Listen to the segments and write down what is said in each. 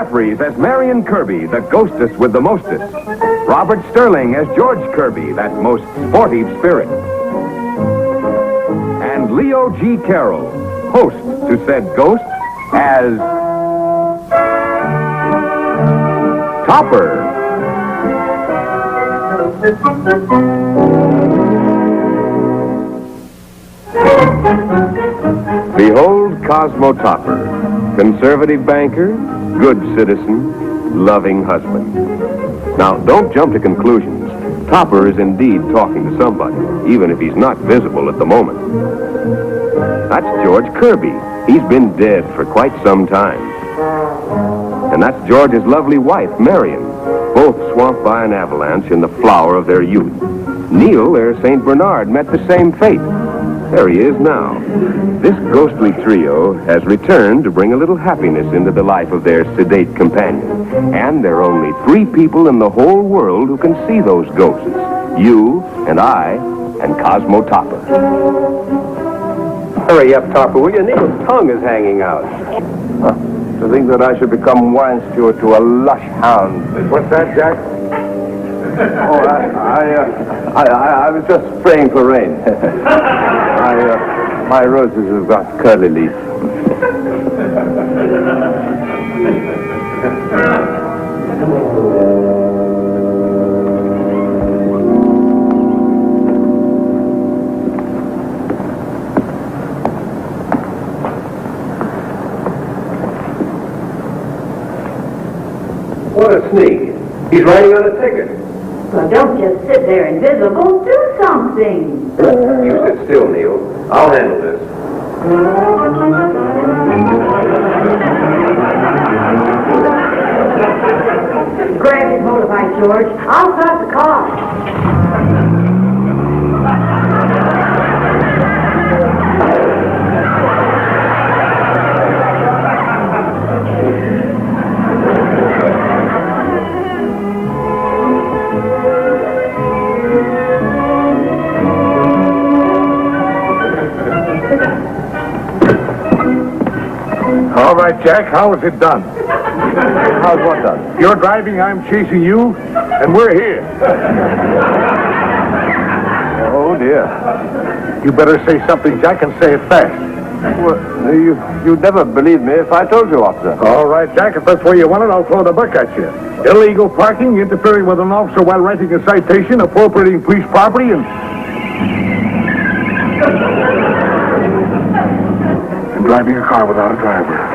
Jeffries as Marion Kirby, the ghostess with the mostest. Robert Sterling as George Kirby, that most sportive spirit. And Leo G. Carroll, host to said ghost, as Topper. Behold Cosmo Topper, conservative banker, good citizen, loving husband. Now, don't jump to conclusions. Topper is indeed talking to somebody, even if he's not visible at the moment. That's George Kirby. He's been dead for quite some time. And that's George's lovely wife, Marion, both swamped by an avalanche in the flower of their youth. Neil, their St. Bernard, met the same fate. There he is now. This ghostly trio has returned to bring a little happiness into the life of their sedate companion. And there are only 3 people in the whole world who can see those ghosts. You and I and Cosmo Topper. Hurry up, Topper, will you? Neil's tongue is hanging out. To think that I should become wine steward to a lush hound. What's that, Jack? Oh, I was just praying for rain. My roses have got curly leaves. What a sneak. He's writing on a ticket. Well, don't just sit there invisible. Do something. You sit still, Neil. I'll handle this. Grab his motorbike, George. I'll start the car. All right, Jack, how is it done? How's what done? You're driving, I'm chasing you, and we're here. Oh, dear. You better say something, Jack, and say it fast. Well, you'd never believe me if I told you, officer. All right, Jack, if that's where you want it, I'll throw the book at you. Illegal parking, interfering with an officer while writing a citation, appropriating police property, and driving a car without a driver.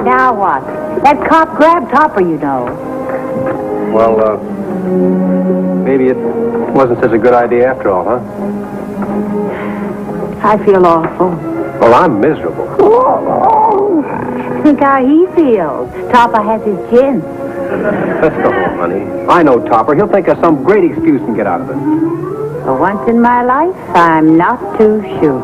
Now what? That cop grabbed Topper, you know. Well, maybe it wasn't such a good idea after all, huh? I feel awful. Well, I'm miserable. Think how he feels. Topper has his chin. Let's go home, honey. I know Topper. He'll think of some great excuse and get out of it. For once in my life, I'm not too sure.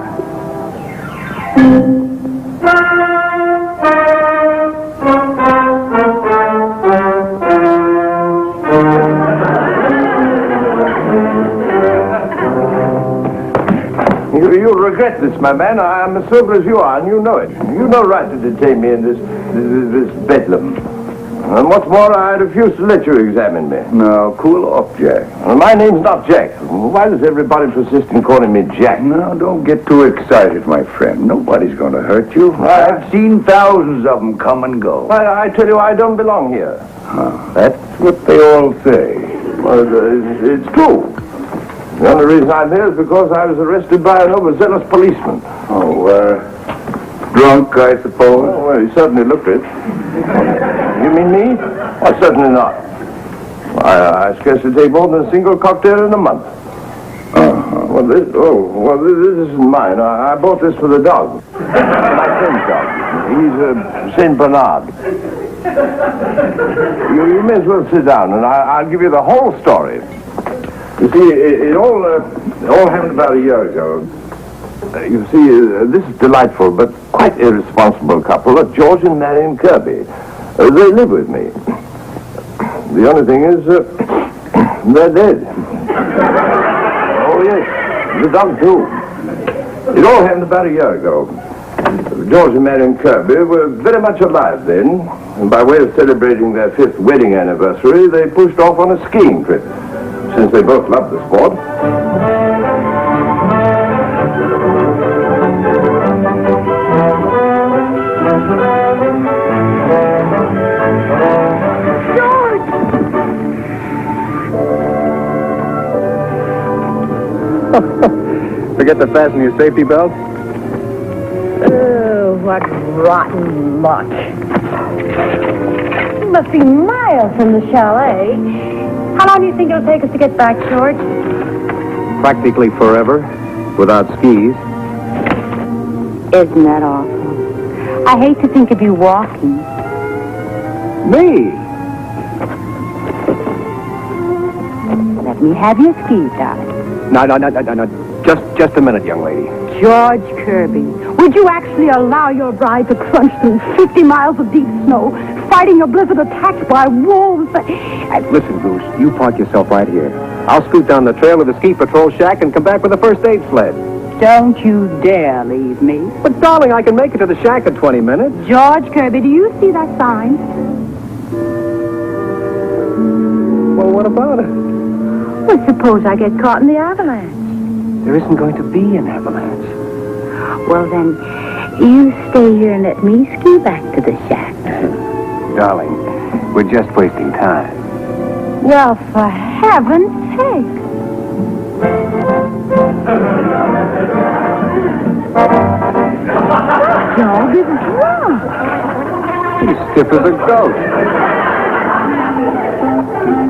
You'll regret this, my man. I'm as sober as you are, and you know it. You've no right to detain me in this bedlam. And what's more, I refuse to let you examine me. Now, cool off, Jack. Well, my name's not Jack. Why does everybody persist in calling me Jack? Now, don't get too excited, my friend. Nobody's going to hurt you. I've seen thousands of them come and go. I tell you, I don't belong here. That's what they all say. Well, it's true. The only reason I'm here is because I was arrested by an overzealous policeman. Drunk, I suppose. Oh, well, he certainly looked it. You mean me? Why, certainly not. I scarcely take more than a single cocktail in a month. Well, this isn't mine. I bought this for the dog. My friend's dog. He's a St. Bernard. You may as well sit down, and I'll give you the whole story. You see, it all happened about a year ago. You see, this is delightful, but quite irresponsible couple, George and Marion Kirby. They live with me. The only thing is, They're dead. Oh, yes. The dog, too. It all happened about a year ago. George and Marion Kirby were very much alive then, and by way of celebrating their 5th wedding anniversary, they pushed off on a skiing trip, since they both loved the sport. Forget to fasten your safety belt? Oh, what rotten luck. You must be miles from the chalet. How long do you think it'll take us to get back, George? Practically forever, without skis. Isn't that awful? I hate to think of you walking. Me? Let me have your skis, darling. No. Just a minute, young lady. George Kirby, would you actually allow your bride to crunch through 50 miles of deep snow, fighting a blizzard attacked by wolves? Listen, Goose, you park yourself right here. I'll scoot down the trail to the ski patrol shack and come back with a first aid sled. Don't you dare leave me. But, darling, I can make it to the shack in 20 minutes. George Kirby, do you see that sign? Well, what about it? Well, suppose I get caught in the avalanche. There isn't going to be an avalanche. Well, then, you stay here and let me ski back to the shack. Darling, we're just wasting time. Well, for heaven's sake. Dog is drunk. He's stiff as a ghost.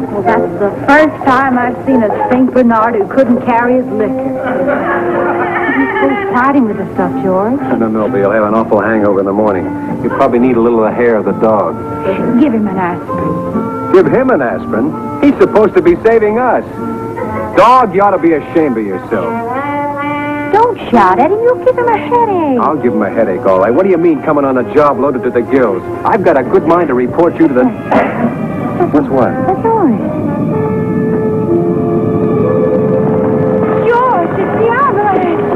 Well, that's the first time I've seen a St. Bernard who couldn't carry his liquor. He's so starting with the stuff, George. No, but you'll have an awful hangover in the morning. You probably need a little of the hair of the dog. Give him an aspirin. Give him an aspirin? He's supposed to be saving us. Dog, you ought to be ashamed of yourself. Don't shout at him. You'll give him a headache. I'll give him a headache, all right. What do you mean coming on a job loaded to the gills? I've got a good mind to report you to the... What's what? That's all right. George, it's the avalanche.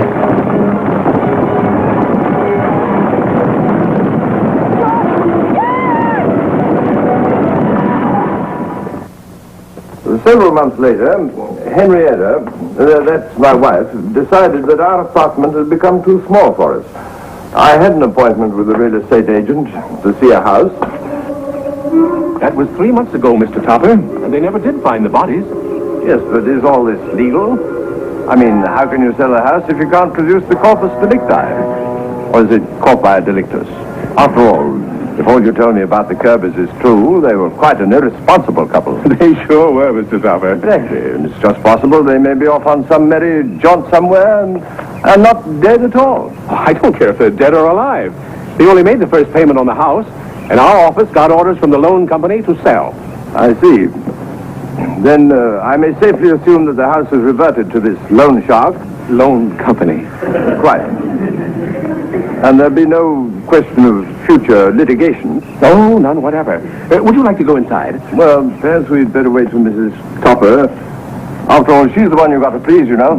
Several months later, Henrietta, that's my wife, decided that our apartment had become too small for us. I had an appointment with a real estate agent to see a house. That was 3 months ago, Mr. Topper, and they never did find the bodies. Yes, but is all this legal? I mean, how can you sell a house if you can't produce the corpus delicti? Or is it corpi delictus? After all, if all you told me about the Kirbys is true, they were quite an irresponsible couple. They sure were, Mr. Topper. Exactly, and it's just possible they may be off on some merry jaunt somewhere and not dead at all. I don't care if they're dead or alive. They only made the first payment on the house, and our office got orders from the loan company to sell. I see. Then I may safely assume that the house has reverted to this loan shark. Loan company. Quite. And there'll be no question of future litigation. No, none whatever. Would you like to go inside? Well, perhaps we'd better wait for Mrs. Topper. After all, she's the one you've got to please, you know.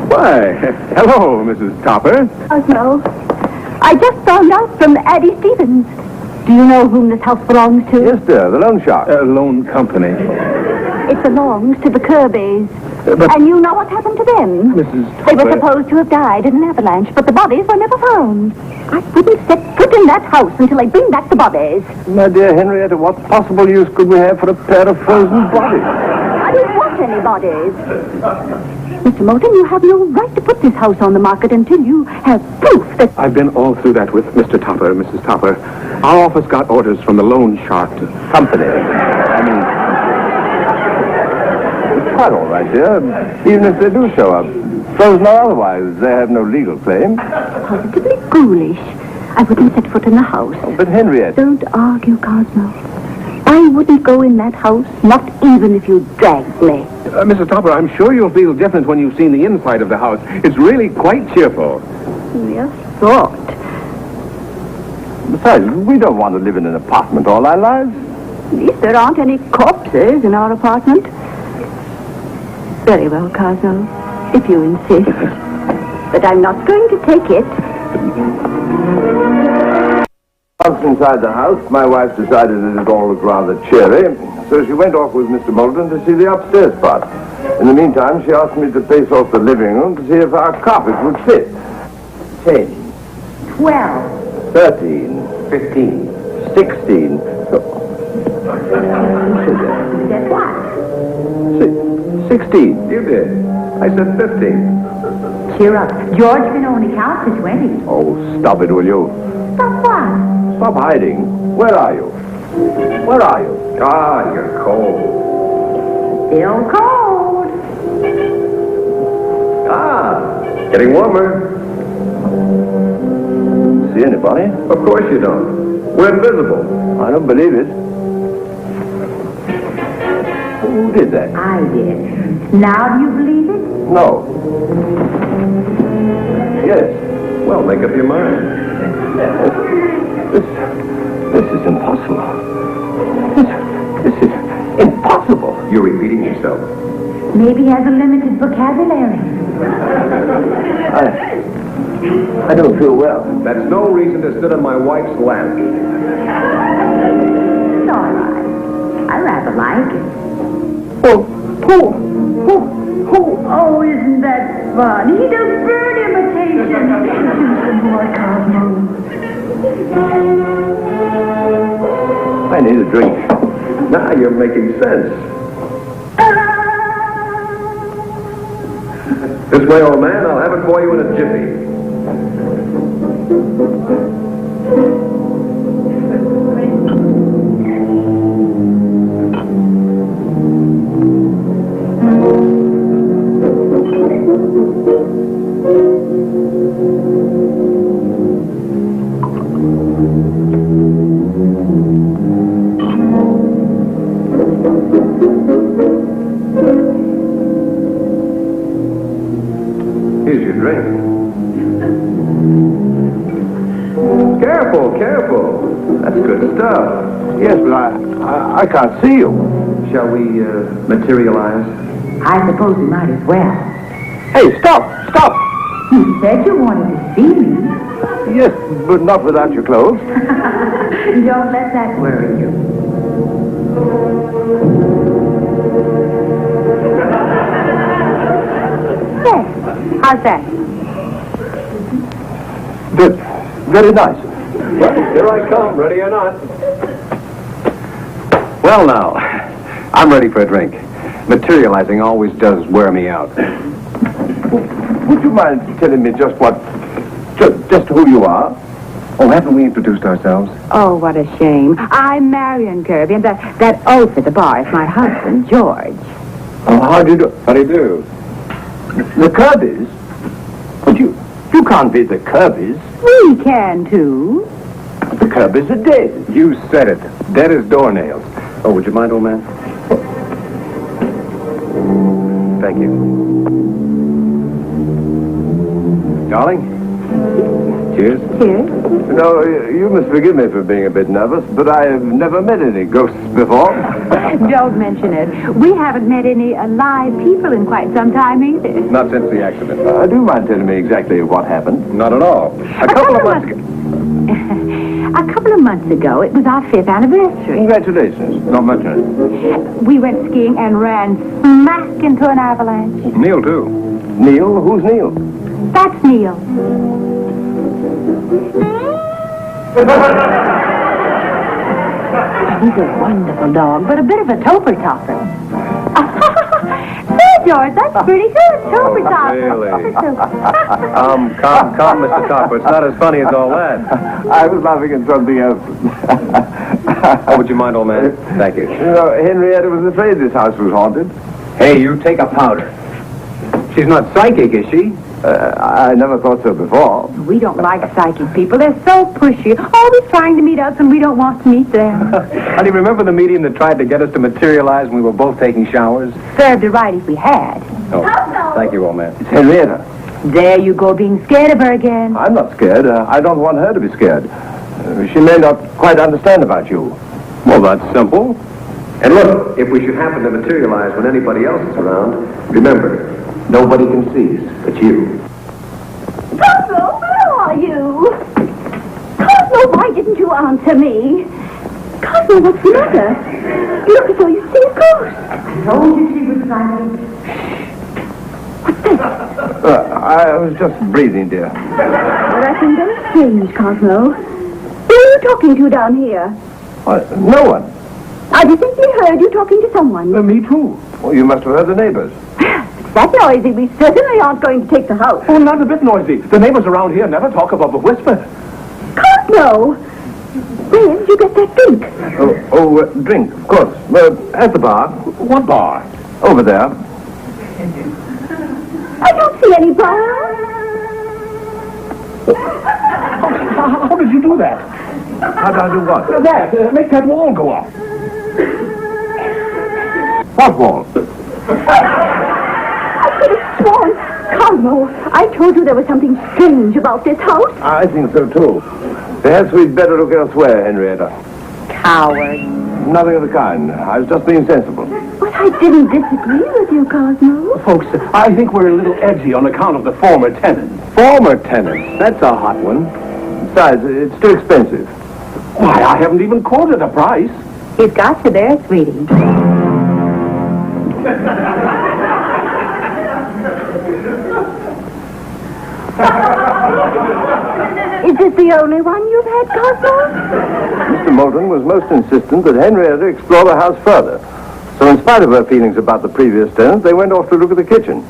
Why, hello, Mrs. Topper. Oh, no. I just found out from Addie Stevens. Do you know whom this house belongs to? Yes, dear, the loan shark. Loan company. It belongs to the Kirbys. But- And you know what happened to them? Mrs. They were Topper. supposed to have died in an avalanche, but the bodies were never found. I wouldn't set foot in that house until I bring back the bodies. My dear Henrietta, what possible use could we have for a pair of frozen bodies? I don't want any bodies. Mr. Moulton, you have no right to put this house on the market until you have proof that... I've been all through that with Mr. Topper, Mrs. Topper. Our office got orders from the loan shark Company. I mean... It's quite all right, dear. Even if they do show up. Frozen or otherwise, they have no legal claim. Positively ghoulish. I wouldn't set foot in the house. Oh, but Henrietta... Don't argue, Cosmo. I wouldn't go in that house, not even if you dragged me. Mrs. Topper, I'm sure you'll feel different when you've seen the inside of the house. It's really quite cheerful. Yes, thought. Besides, we don't want to live in an apartment all our lives. At least there aren't any corpses in our apartment. Very well, Cosmo, if you insist. But I'm not going to take it. Once inside the house, my wife decided that it all looked rather cheery, so she went off with Mr. Bolton to see the upstairs part. In the meantime, she asked me to face off the living room to see if our carpet would fit. 10, 12. 13, 15, 16. That's what? 16. You did. I said 15. Cheer up. George can only count to 20. Oh, stop it, will you? Stop what? Stop hiding. Where are you? Where are you? Ah, you're cold. Still cold. Ah, getting warmer. See anybody? Of course you don't. We're invisible. I don't believe it. Who did that? I did. Now do you believe it? No. Yes. Well, make up your mind. This is impossible. This is impossible. You're repeating yourself. Maybe he has a limited vocabulary. I don't feel well. That's no reason to sit on my wife's lap. It's all right. I rather like it. Oh, isn't that fun? He does bird imitation. Do some more, Cosmo. I need a drink. Now you're making sense. This way, old man. I'll have it for you in a jiffy. Here's your drink. Careful, careful. That's good stuff. Yes, but I can't see you. Shall we materialize? I suppose we might as well. Hey, stop! Stop! You said you wanted to see me. Yes, but not without your clothes. Don't let that worry you. Yes. How's that? Good. Very nice. Well, here I come, ready or not. Well, now, I'm ready for a drink. Materializing always does wear me out. Would you mind telling me just who you are? Oh, haven't we introduced ourselves? Oh, what a shame. I'm Marion Kirby, and that oaf at the bar is my husband, George. Oh, how do you do? How do you do? The Kirbys? But you can't be the Kirbys. We can, too. The Kirbys are dead. You said it. Dead as doornails. Oh, would you mind, old man? Thank you. Darling? Cheers. Cheers. No, you must forgive me for being a bit nervous, but I have never met any ghosts before. Don't mention it. We haven't met any alive people in quite some time either. Not since the accident. Do you mind telling me exactly what happened? Not at all. A couple of months ago. A couple of months ago, it was our 5th anniversary. Congratulations. Not much on it. We went skiing and ran smack into an avalanche. Neil, too. Neil? Who's Neil? That's Neil. He's a wonderful dog, but a bit of a topper-topper. There, George, that's pretty good. Topper-topper. Really? Calm, Mr. Topper. It's not as funny as all that. I was laughing at something else. Oh, would you mind, old man? Thank you. You know, Henrietta was afraid this house was haunted. Hey, you take a powder. She's not psychic, is she? I never thought so before. We don't like psychic people. They're so pushy, always trying to meet us when we don't want to meet them. How do you remember the medium that tried to get us to materialize when we were both taking showers? Served it right if we had. Oh, thank you, old man. It's Henrietta. There you go, being scared of her again. I'm not scared. I don't want her to be scared. She may not quite understand about you. Well, that's simple. And look, if we should happen to materialize when anybody else is around, remember, nobody can see us but you. Cosmo, where are you? Cosmo, why didn't you answer me? Cosmo, what's the matter? You look as though you see a ghost. I told you she was silent. What's that? I was just breathing, dear. Well, that's been very strange, Cosmo. Who are you talking to down here? No one. I distinctly heard you talking to someone. Me too. Well, you must have heard the neighbors. It's that noisy. We certainly aren't going to take the house. Oh, not a bit noisy. The neighbors around here never talk above a whisper. Cosmo! Where did you get that drink? Drink, of course. At the bar. What bar? Over there. I don't see any bar. How did you do that? How did I do what? That. Make that wall go up. What wall? I could have sworn. Cosmo, I told you there was something strange about this house. I think so, too. Perhaps we'd better look elsewhere, Henrietta. Coward. Nothing of the kind. I was just being sensible. But I didn't disagree with you, Cosmo. Folks, I think we're a little edgy on account of the former tenants. Former tenants. That's a hot one. Besides, it's too expensive. Why, I haven't even quoted a price. He's got you there, sweetie. Is this the only one you've had, Cosmo? Mr. Moulton was most insistent that Henrietta explore the house further. So in spite of her feelings about the previous tenant, they went off to look at the kitchen.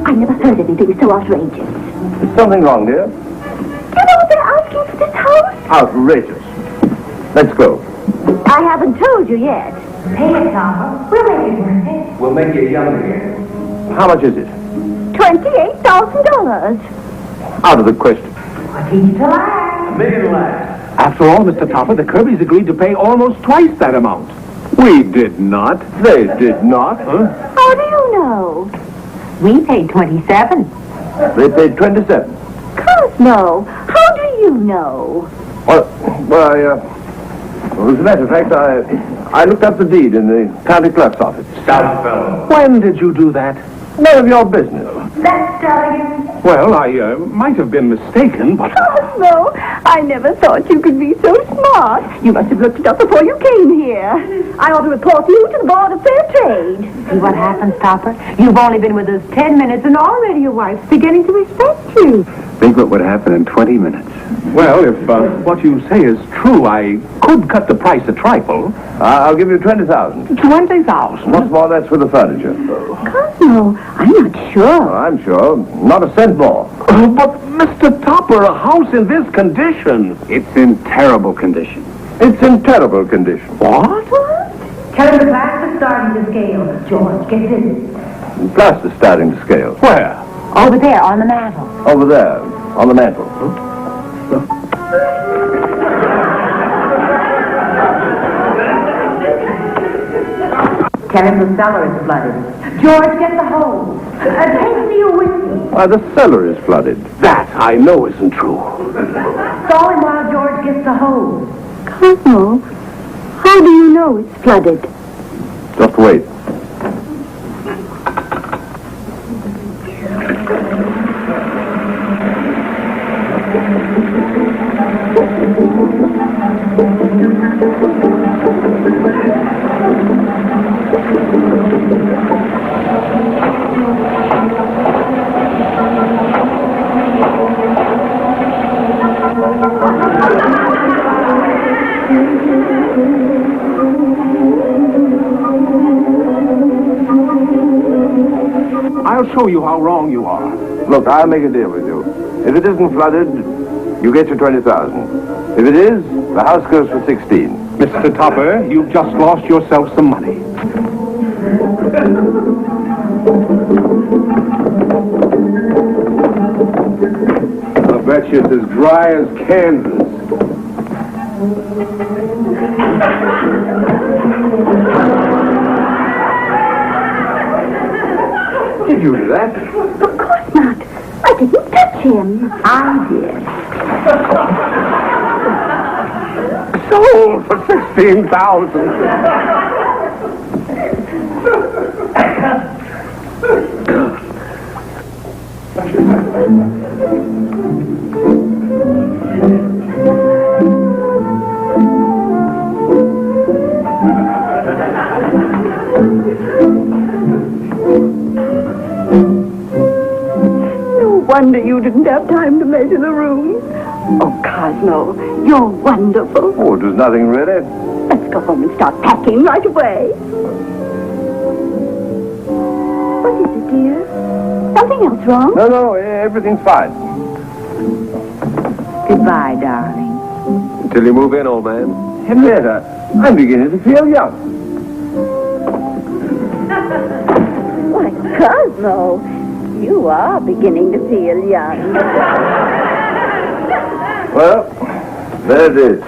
I never heard anything so outrageous. Is something wrong, dear? Do you know what they're asking for this house? Outrageous. Let's go. I haven't told you yet. Pay it, Tom. We'll make it worth it. We'll make you young again. How much is it? $28,000. Out of the question. I'll teach you to laugh. $1 million less. After all, Mr. Topper, the Kirbys agreed to pay almost twice that amount. We did not. They did not. Huh? How do you know? We paid 27. They paid 27. Cosmo, how do you know? Well, as a matter of fact, I looked up the deed in the county clerk's office. Stout fellow. When did you do that? None of your business. That's Duggan. Well, I might have been mistaken, but... Cosmo, I never thought you could be so smart. You must have looked it up before you came here. I ought to report you to the Board of Fair Trade. See what happens, Topper? You've only been with us 10 minutes and already your wife's beginning to respect you. Think what would happen in 20 minutes. Well, if what you say is true, I could cut the price a trifle. I'll give you 20,000. 20,000? What's more, that's for the furniture. Cosmo, I'm not sure. I'm sure. Not a cent more. But, Mr. Topper, a house in this condition. It's in terrible condition. It's in terrible condition. What? Tell him the glass is starting to scale. George, get in. Plaster starting to scale. Where? Over there, on the mantel. Over there, on the mantel. Tell him the cellar is flooded. George, get the hose. Take me a whiskey. Why, the cellar is flooded. That I know isn't true. Stall him while George gets the hose. Cosmo, how do you know it's flooded? Just wait. I'll show you how wrong you are. Look, I'll make a deal with you. If it isn't flooded, you get your 20,000. If it is, the house goes for 16. Mr. Topper, you've just lost yourself some money. I bet you it's as dry as Kansas. Did you do that? Of course not. I didn't touch him. I did. Sold for $16,000. No wonder you didn't have time to measure the room. Oh, Cosmo, you're wonderful. Oh, it was nothing really. Let's go home and start packing right away. What is it, dear? Something else wrong? No, everything's fine. Goodbye, darling. Till you move in, old man. Henrietta, I'm beginning to feel young. Why, Cosmo, you are beginning to feel young. Well, there it is.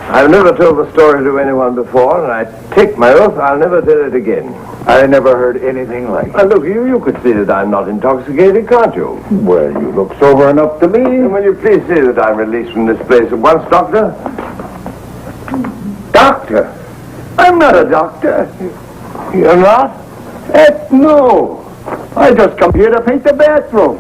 I've never told the story to anyone before, and I take my oath I'll never tell it again. I never heard anything like it. Look, you could see that I'm not intoxicated, can't you? Well, you look sober enough to me. And will you please say that I'm released from this place at once, Doctor? Doctor? I'm not a doctor. You're not? Heck no. I just come here to paint the bathroom.